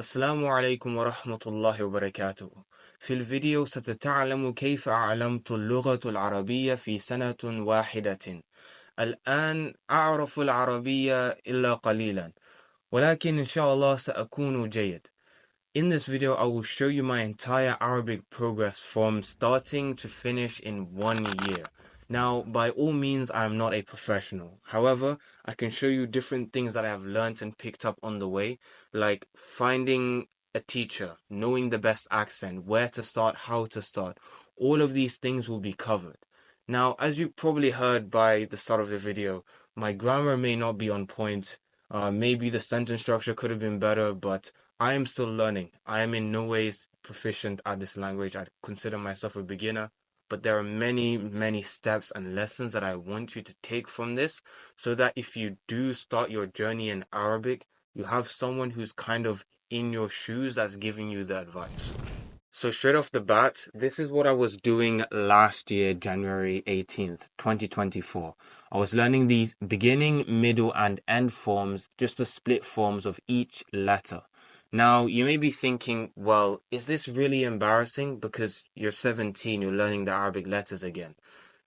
السلام عليكم ورحمة الله وبركاته. في الفيديو ستتعلم كيف أعلمت اللغة العربية في سنة واحدة. الآن أعرف العربية إلا قليلا، ولكن إن شاء الله سأكون جيد. In this video, I will show you my entire Arabic progress from starting to finish in 1 year. Now, by all means, I am not a professional. However, I can show you different things that I have learned and picked up on the way, like finding a teacher, knowing the best accent, where to start, how to start. All of these things will be covered. Now, as you probably heard by the start of the video, my grammar may not be on point. Maybe the sentence structure could have been better, but I am still learning. I am in no ways proficient at this language. I consider myself a beginner, but there are many, many steps and lessons that I want you to take from this so that if you do start your journey in Arabic, you have someone who's kind of in your shoes that's giving you the advice. So straight off the bat, this is what I was doing last year, January 18th, 2024. I was learning these beginning, middle, and end forms, just the split forms of each letter. Now, you may be thinking, well, is this really embarrassing because you're 17, you're learning the Arabic letters again?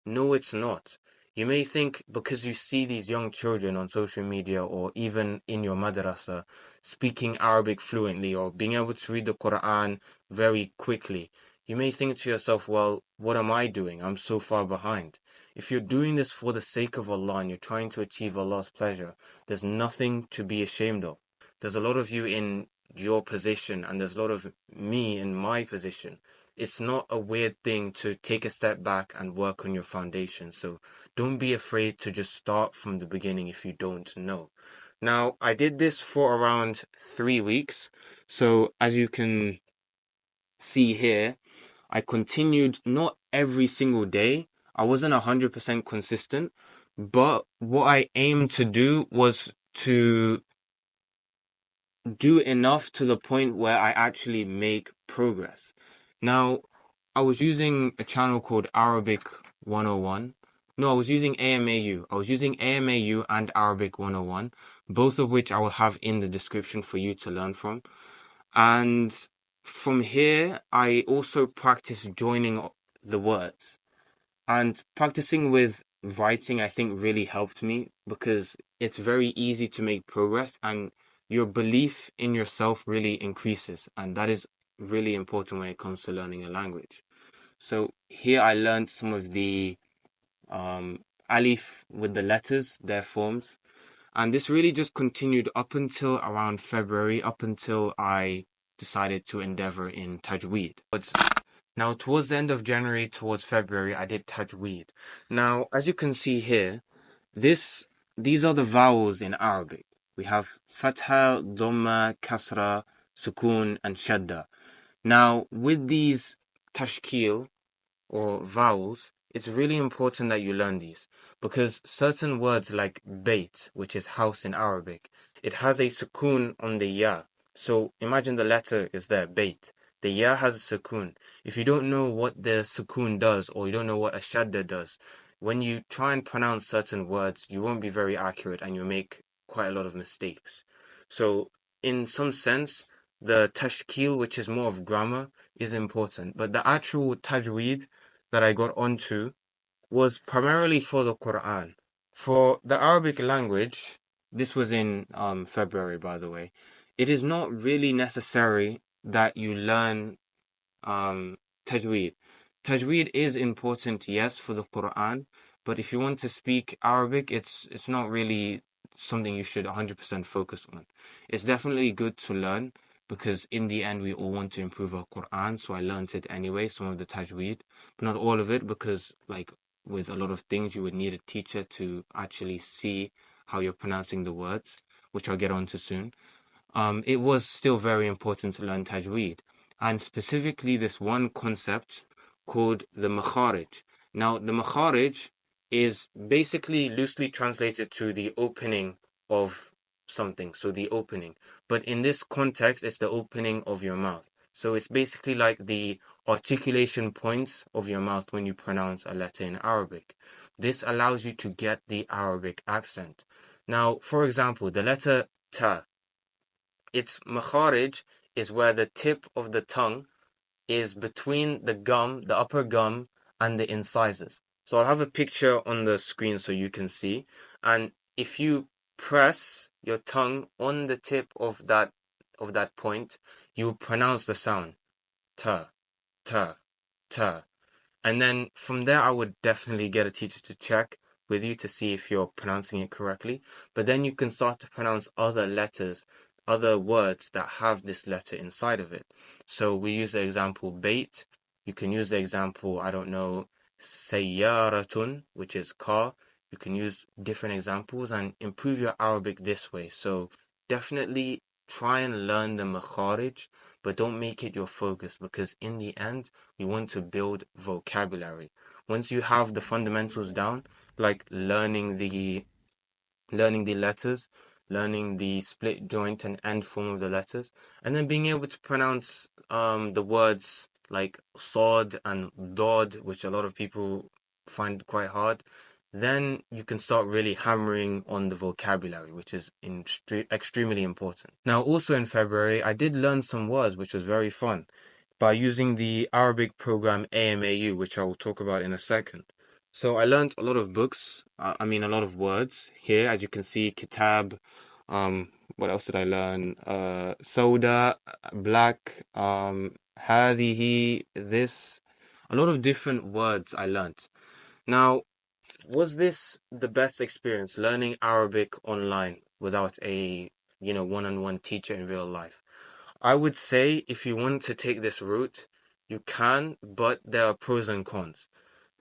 No, it's not. You may think because you see these young children on social media or even in your madrasa speaking Arabic fluently or being able to read the Quran very quickly, you may think to yourself, well, what am I doing? I'm so far behind. If you're doing this for the sake of Allah and you're trying to achieve Allah's pleasure, there's nothing to be ashamed of. There's a lot of you in your position and there's a lot of me in my position. It's not a weird thing to take a step back and work on your foundation. So don't be afraid to just start from the beginning if you don't know. Now, I did this for around 3 weeks. So as you can see here, I continued not every single day. I wasn't 100% consistent, but what I aimed to do was to do enough to the point where I actually make progress. Now, I was using a channel called Arabic 101. No, I was using AMAU. I was using AMAU and Arabic 101, both of which I will have in the description for you to learn from. And from here, I also practice joining the words. And practicing with writing, I think, really helped me because it's very easy to make progress and your belief in yourself really increases. And that is really important when it comes to learning a language. So here I learned some of the alif with the letters, their forms. And this really just continued up until around February, up until I decided to endeavor in tajweed. Now, towards the end of January, towards February, I did tajweed. Now, as you can see here, these are the vowels in Arabic. We have fatha, dhamma, kasra, sukun, and shadda. Now, with these tashkil, or vowels, it's really important that you learn these because certain words like bait, which is house in Arabic, it has a sukun on the ya. So imagine the letter is there, bait. The ya has a sukun. If you don't know what the sukun does or you don't know what a shadda does, when you try and pronounce certain words, you won't be very accurate and you'll make quite a lot of mistakes. So in some sense, the tashkil, which is more of grammar, is important. But the actual tajweed that I got onto was primarily for the Quran. For the Arabic language, this was in February, by the way, it is not really necessary that you learn tajweed. Tajweed is important, yes, for the Quran, but if you want to speak Arabic, it's not really something you should 100% focus on. It's definitely good to learn because in the end we all want to improve our Quran, so I learned it anyway, some of the tajweed, but not all of it because like with a lot of things you would need a teacher to actually see how you're pronouncing the words, which I'll get onto soon. It was still very important to learn tajweed, and specifically this one concept called the makharij. Now, the makharij is basically loosely translated to the opening of something, so the opening. But in this context, it's the opening of your mouth. So it's basically like the articulation points of your mouth when you pronounce a letter in Arabic. This allows you to get the Arabic accent. Now, for example, the letter ta, its makharij is where the tip of the tongue is between the gum, the upper gum, and the incisors. So I'll have a picture on the screen so you can see. And if you press your tongue on the tip of that point, you will pronounce the sound t, t, t. And then from there, I would definitely get a teacher to check with you to see if you're pronouncing it correctly. But then you can start to pronounce other letters, other words that have this letter inside of it. So we use the example bait. You can use the example, I don't know, sayyaratun, which is car. You can use different examples and improve your Arabic this way. So definitely try and learn the makharij, but don't make it your focus, because in the end, we want to build vocabulary. Once you have the fundamentals down, like learning the letters, learning the split joint and end form of the letters, and then being able to pronounce the words like sod and dod, which a lot of people find quite hard, then you can start really hammering on the vocabulary, which is extremely important. Now, also in February, I did learn some words, which was very fun, by using the Arabic program AMAU, which I will talk about in a second. So I learned a lot of books, a lot of words here, as you can see, kitab, what else did I learn? Soda, black, هذه, this, a lot of different words I learned. Now, was this the best experience, learning Arabic online without a, one-on-one teacher in real life? I would say if you want to take this route, you can, but there are pros and cons.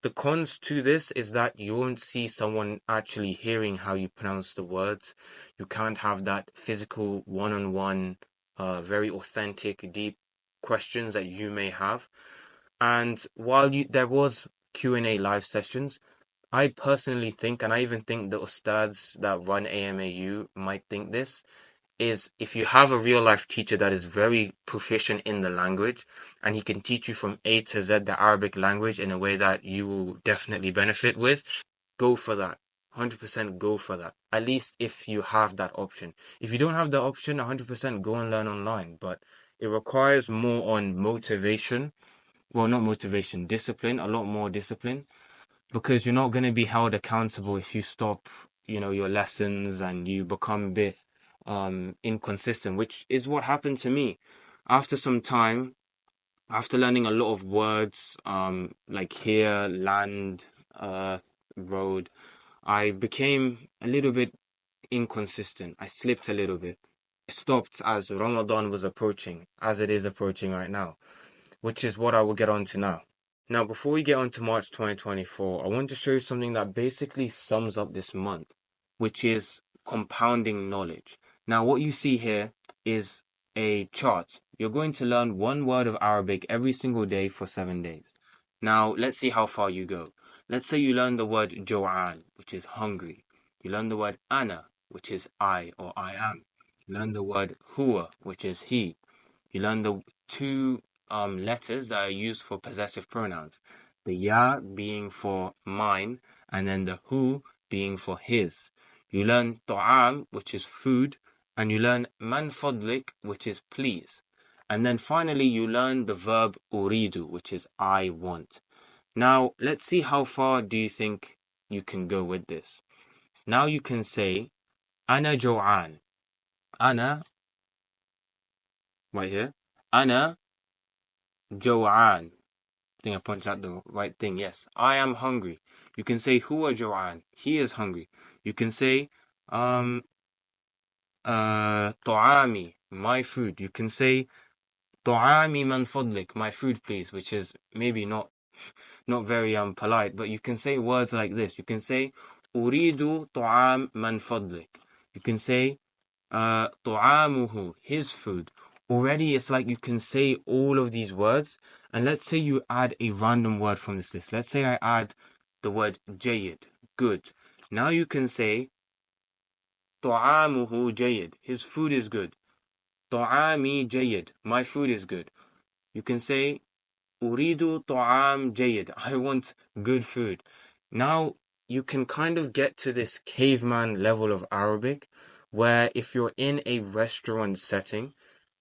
The cons to this is that you won't see someone actually hearing how you pronounce the words. You can't have that physical one-on-one, very authentic, deep questions that you may have. And while there was Q&A live sessions, I personally think, and I even think the ustads that run AMAU might think this, is if you have a real life teacher that is very proficient in the language and he can teach you from A to Z the Arabic language in a way that you will definitely benefit with, go for that. 100% go for that. At least if you have that option. If you don't have the option, 100% go and learn online. But it requires more on motivation. Well, not motivation, discipline, a lot more discipline, because you're not going to be held accountable if you stop, your lessons and you become a bit inconsistent, which is what happened to me. After some time, after learning a lot of words, like here, land, earth, road, I became a little bit inconsistent. I slipped a little bit. I stopped as Ramadan was approaching, as it is approaching right now, which is what I will get on to now. Now, before we get on to March 2024, I want to show you something that basically sums up this month, which is compounding knowledge. Now, what you see here is a chart. You're going to learn one word of Arabic every single day for 7 days. Now, let's see how far you go. Let's say you learn the word Jo'an, which is hungry. You learn the word Ana, which is I or I am. You learn the word Huwa, which is he. You learn the two letters that are used for possessive pronouns. The ya being for mine, and then the hu being for his. You learn ta'am, which is food, and you learn man fadlik, which is please. And then finally you learn the verb uridu, which is I want. Now, let's see how far do you think you can go with this. Now you can say, Ana jo'an. Ana, right here. Ana jo'an. I think I punched out the right thing. Yes, I am hungry. You can say huwa jo'an. He is hungry. You can say ta'ami, my food. You can say ta'ami man fadlik, my food please, which is maybe not very polite, but you can say words like this. You can say uridu ta'am man fadlik. You can say ta'amuhu, his food. Already it's like you can say all of these words, and let's say you add a random word from this list. Let's say I add the word jayid, good. Now you can say ta'amuhu jayid, his food is good. Ta'ami jayid, my food is good. You can say uridu ta'am jayid, I want good food. Now you can kind of get to this caveman level of Arabic where if you're in a restaurant setting,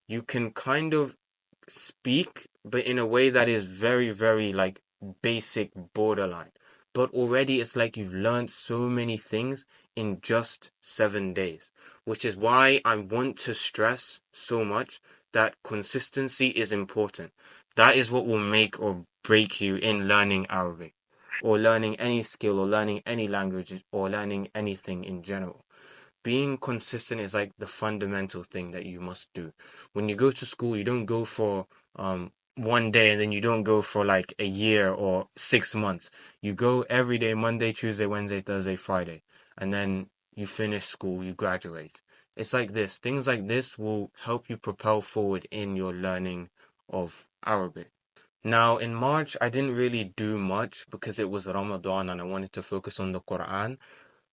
you can kind of speak, but in a way that is very, very like basic borderline. But already it's like you've learned so many things in just 7 days, which is why I want to stress so much that consistency is important. That is what will make or break you in learning Arabic or learning any skill or learning any language or learning anything in general. Being consistent is like the fundamental thing that you must do. When you go to school, you don't go for 1 day and then you don't go for like a year or 6 months. You go every day, Monday, Tuesday, Wednesday, Thursday, Friday, and then you finish school, you graduate. It's like this. Things like this will help you propel forward in your learning of Arabic. Now, in March, I didn't really do much because it was Ramadan and I wanted to focus on the Quran.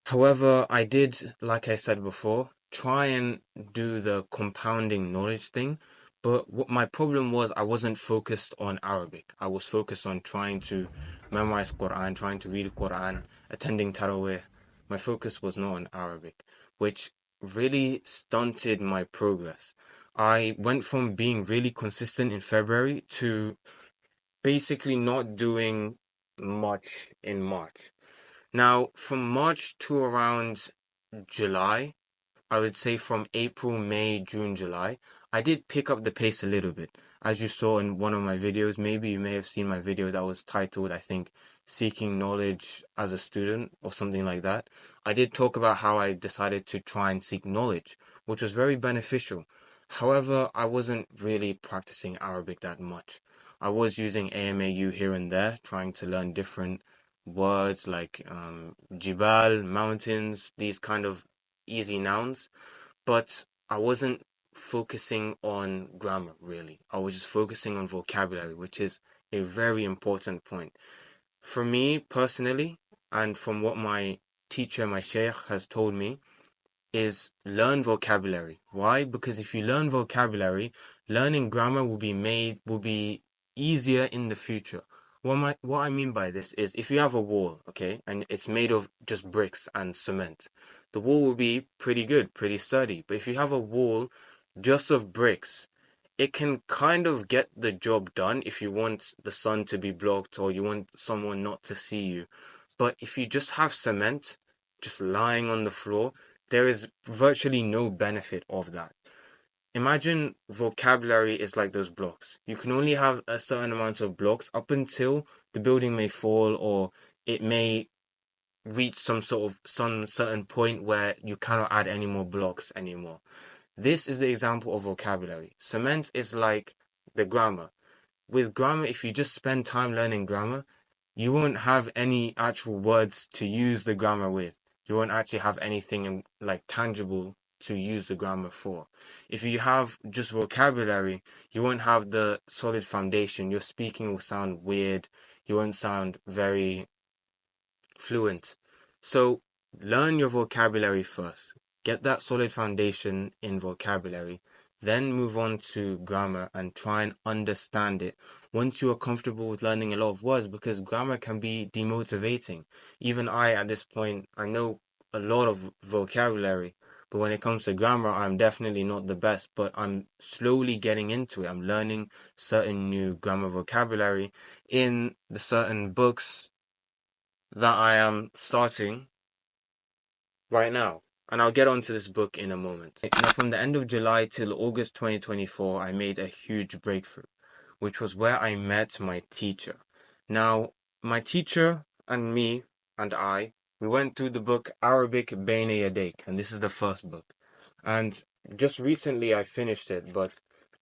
However, I did, like I said before, try and do the compounding knowledge thing. But what my problem was, I wasn't focused on Arabic. I was focused on trying to memorize Quran, trying to read Quran, attending Taraweeh. My focus was not on Arabic, which really stunted my progress. I went from being really consistent in February to basically not doing much in March. Now, from March to around July, I would say from April, May, June, July, I did pick up the pace a little bit. As you saw in one of my videos, maybe you may have seen my video that was titled, I think, Seeking Knowledge as a Student or something like that. I did talk about how I decided to try and seek knowledge, which was very beneficial. However, I wasn't really practicing Arabic that much. I was using AMAU here and there, trying to learn different words like Jibal, mountains, these kind of easy nouns, but I wasn't focusing on grammar really. I was just focusing on vocabulary, which is a very important point. For me personally, and from what my teacher, my sheikh, has told me, is learn vocabulary. Why? Because if you learn vocabulary, learning grammar will be easier in the future. What I mean by this is if you have a wall, okay, and it's made of just bricks and cement, the wall will be pretty good, pretty sturdy. But if you have a wall just of bricks, it can kind of get the job done if you want the sun to be blocked or you want someone not to see you. But if you just have cement just lying on the floor, there is virtually no benefit of that. Imagine vocabulary is like those blocks. You can only have a certain amount of blocks up until the building may fall or it may reach some certain point where you cannot add any more blocks anymore. This is the example of vocabulary. Cement is like the grammar. With grammar, if you just spend time learning grammar, you won't have any actual words to use the grammar with. You won't actually have anything like tangible to use the grammar for. If you have just vocabulary, you won't have the solid foundation. Your speaking will sound weird. You won't sound very fluent. So learn your vocabulary first. Get that solid foundation in vocabulary. Then move on to grammar and try and understand it once you are comfortable with learning a lot of words, because grammar can be demotivating. Even I, at this point, I know a lot of vocabulary, but when it comes to grammar, I'm definitely not the best, but I'm slowly getting into it. I'm learning certain new grammar vocabulary in the certain books that I am starting right now. And I'll get onto this book in a moment. Now, from the end of July till August 2024, I made a huge breakthrough, which was where I met my teacher. Now, my teacher and me and we went through the book Arabic Bayna Yadaik, and this is the first book. And just recently I finished it, but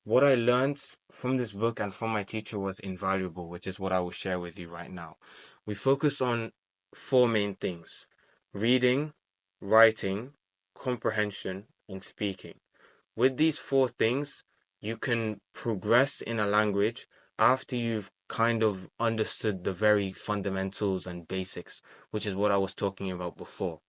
what I learned from this book and from my teacher was invaluable, which is what I will share with you right now. We focused on four main things: reading, writing, comprehension, and speaking. With these four things, you can progress in a language after you've kind of understood the very fundamentals and basics, which is what I was talking about before.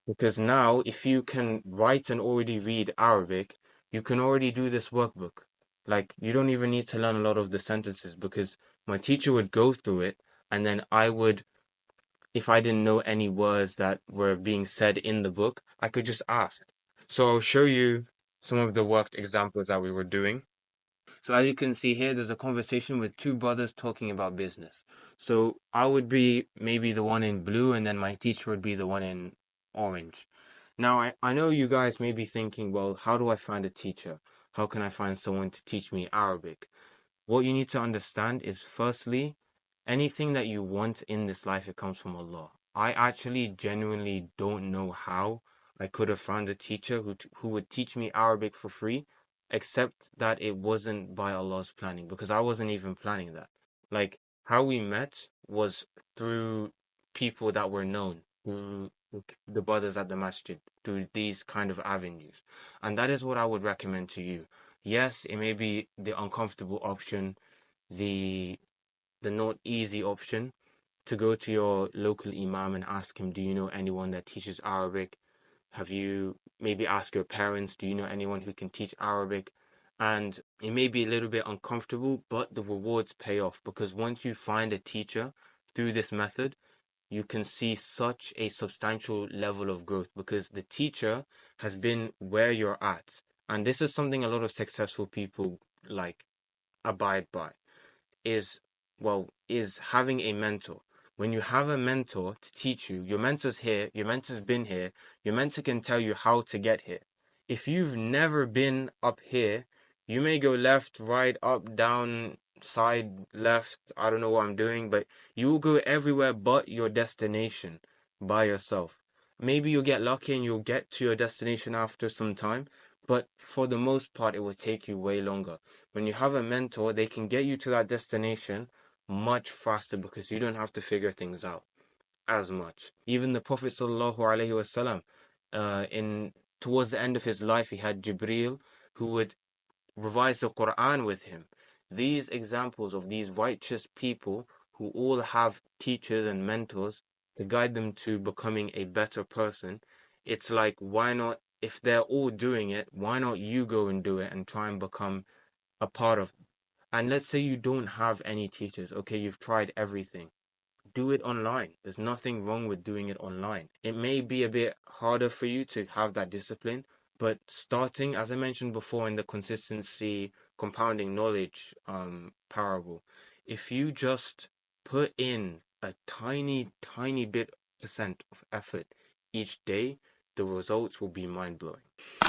Because now, if you can write and already read Arabic, you can already do this workbook. Like, you don't even need to learn a lot of the sentences because my teacher would go through it, and then I would, if I didn't know any words that were being said in the book, I could just ask. So I'll show you some of the worked examples that we were doing. So as you can see here, there's a conversation with two brothers talking about business. So I would be maybe the one in blue, and then my teacher would be the one in orange. Now, I know you guys may be thinking, well, how do I find a teacher? How can I find someone to teach me Arabic? What you need to understand is, firstly, anything that you want in this life, it comes from Allah. I actually genuinely don't know how I could have found a teacher who would teach me Arabic for free, except that it wasn't by Allah's planning, because I wasn't even planning that. Like, how we met was through people that were known, through the brothers at the masjid, through these kind of avenues. And that is what I would recommend to you. Yes, it may be the uncomfortable option, the not easy option, to go to your local imam and ask him, do you know anyone that teaches Arabic? Have you maybe ask your parents, do you know anyone who can teach Arabic? And it may be a little bit uncomfortable, but the rewards pay off, because once you find a teacher through this method, you can see such a substantial level of growth, because the teacher has been where you're at. And this is something a lot of successful people like abide by, is, well, is having a mentor. When you have a mentor to teach you, your mentor's here, your mentor's been here, your mentor can tell you how to get here. If you've never been up here, you may go left, right, up, down, side, left. I don't know what I'm doing, but you will go everywhere but your destination by yourself. Maybe you'll get lucky and you'll get to your destination after some time, but for the most part, it will take you way longer. When you have a mentor, they can get you to that destination much faster, because you don't have to figure things out as much. Even the Prophet sallallahu alaihi wasallam, in towards the end of his life, he had Jibril who would revise the Quran with him. These examples of these righteous people who all have teachers and mentors to guide them to becoming a better person, it's like, why not, if they're all doing it, why not you go and do it and try and become a part of. And let's say you don't have any teachers. Okay, you've tried everything. Do it online. There's nothing wrong with doing it online. It may be a bit harder for you to have that discipline, but starting, as I mentioned before in the consistency compounding knowledge parable, if you just put in a tiny, tiny bit percent of effort each day, the results will be mind blowing.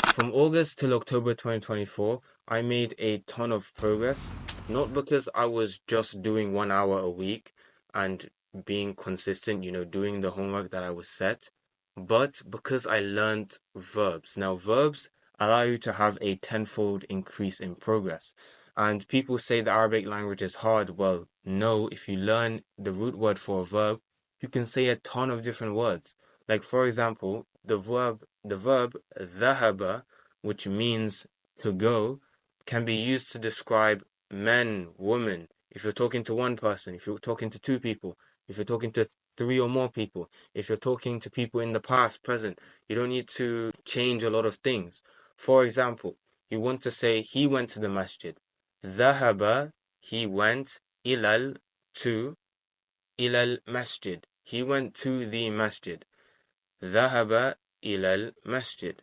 From August till October 2024, I made a ton of progress, not because I was just doing 1 hour a week and being consistent, doing the homework that I was set, but because I learned verbs. Now, verbs allow you to have a tenfold increase in progress. And people say the Arabic language is hard. Well, no, if you learn the root word for a verb, you can say a ton of different words. Like, for example, the verb ذهب, which means to go, can be used to describe men, women. If you're talking to one person, if you're talking to two people, if you're talking to three or more people, if you're talking to people in the past, present, you don't need to change a lot of things. For example, you want to say he went to the masjid. ذهب, he went, ilal, to, ilal masjid. He went to the masjid. ذهب إلى المسجد.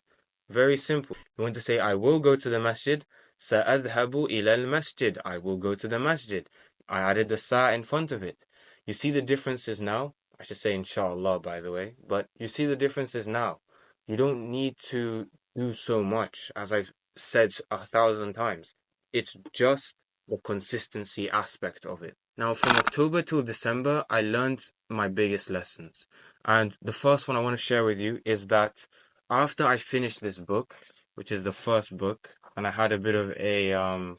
Very simple. You want to say, I will go to the masjid. سأذهب إلى المسجد. I will go to the masjid. I added the sa in front of it. You see the differences now? I should say inshallah, by the way. But you see the differences now. You don't need to do so much, as I've said 1,000 times. It's just the consistency aspect of it. Now, from October till December, I learned my biggest lessons. And the first one I want to share with you is that after I finished this book, which is the first book, and I had a bit of a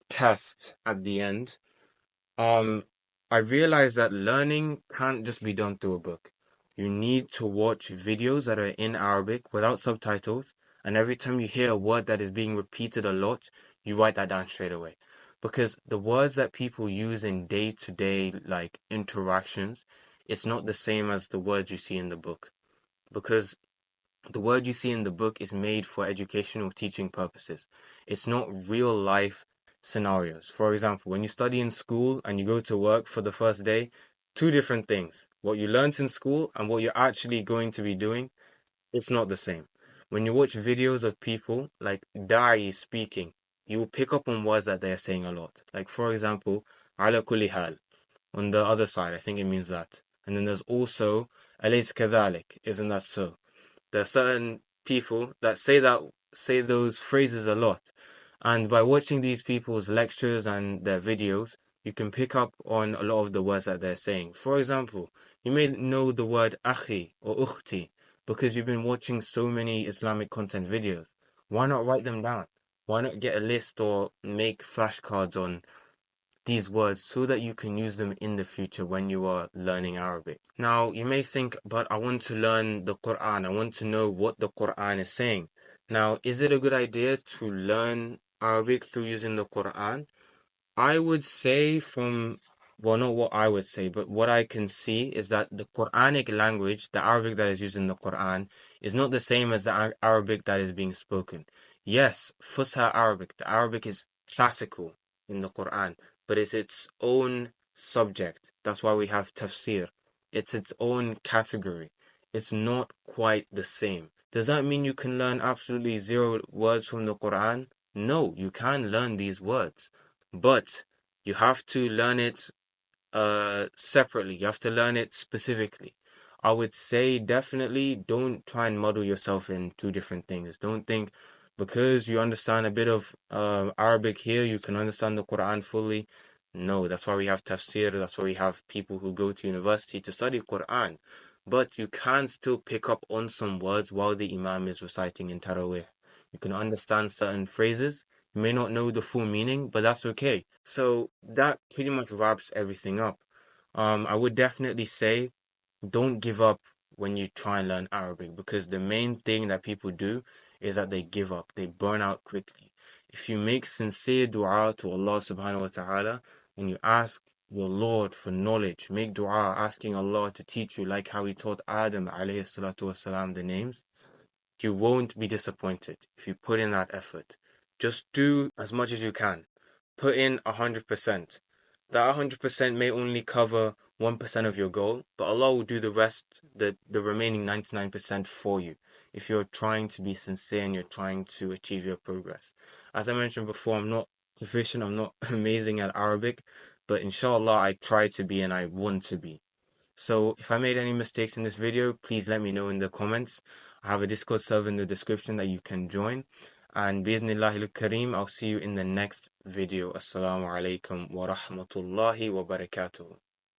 test at the end, I realized that learning can't just be done through a book. You need to watch videos that are in Arabic without subtitles, and every time you hear a word that is being repeated a lot, you write that down straight away. Because the words that people use in day-to-day like interactions, it's not the same as the words you see in the book. Because the word you see in the book is made for educational teaching purposes. It's not real life scenarios. For example, when you study in school and you go to work for the first day, two different things. What you learnt in school and what you're actually going to be doing, it's not the same. When you watch videos of people like Da'i speaking, you will pick up on words that they're saying a lot. Like, for example, ala kulli hal. On the other side, I think it means that. And then there's also alaysa kadhalik, isn't that so? There are certain people that say those phrases a lot. And by watching these people's lectures and their videos, you can pick up on a lot of the words that they're saying. For example, you may know the word akhi or ukhti because you've been watching so many Islamic content videos. Why not write them down? Why not get a list or make flashcards on these words so that you can use them in the future when you are learning Arabic? Now, you may think, but I want to learn the Quran. I want to know what the Quran is saying. Now, is it a good idea to learn Arabic through using the Quran? I would say well, not what I would say, but what I can see is that the Quranic language, the Arabic that is used in the Quran, is not the same as the Arabic that is being spoken. Yes, Fusha Arabic, the Arabic is classical in the Quran, but it's its own subject. That's why we have tafsir. It's its own category. It's not quite the same. Does that mean you can learn absolutely zero words from the Quran? No, you can learn these words, but you have to learn it separately. You have to learn it specifically. I would say definitely don't try and model yourself in two different things. Don't think because you understand a bit of Arabic here, you can understand the Quran fully. No, that's why we have tafsir. That's why we have people who go to university to study Quran. But you can still pick up on some words while the Imam is reciting in Taraweeh. You can understand certain phrases. You may not know the full meaning, but that's okay. So that pretty much wraps everything up. I would definitely say don't give up when you try and learn Arabic because the main thing that people do is that they give up, they burn out quickly. If you make sincere dua to Allah subhanahu wa ta'ala and you ask your Lord for knowledge, make dua asking Allah to teach you like how He taught Adam alayhi salatu wasalam the names, you won't be disappointed if you put in that effort. Just do as much as you can. Put in 100%. That 100% may only cover 1% of your goal, but Allah will do the rest, the remaining 99% for you if you're trying to be sincere and you're trying to achieve your progress. As I mentioned before, I'm not proficient, I'm not amazing at Arabic, but inshallah I try to be and I want to be. So if I made any mistakes in this video, please let me know in the comments. I have a Discord server in the description that you can join. And bi'idhnillahi al-kareem, I'll see you in the next video. Assalamu alaikum wa rahmatullahi wa barakatuh.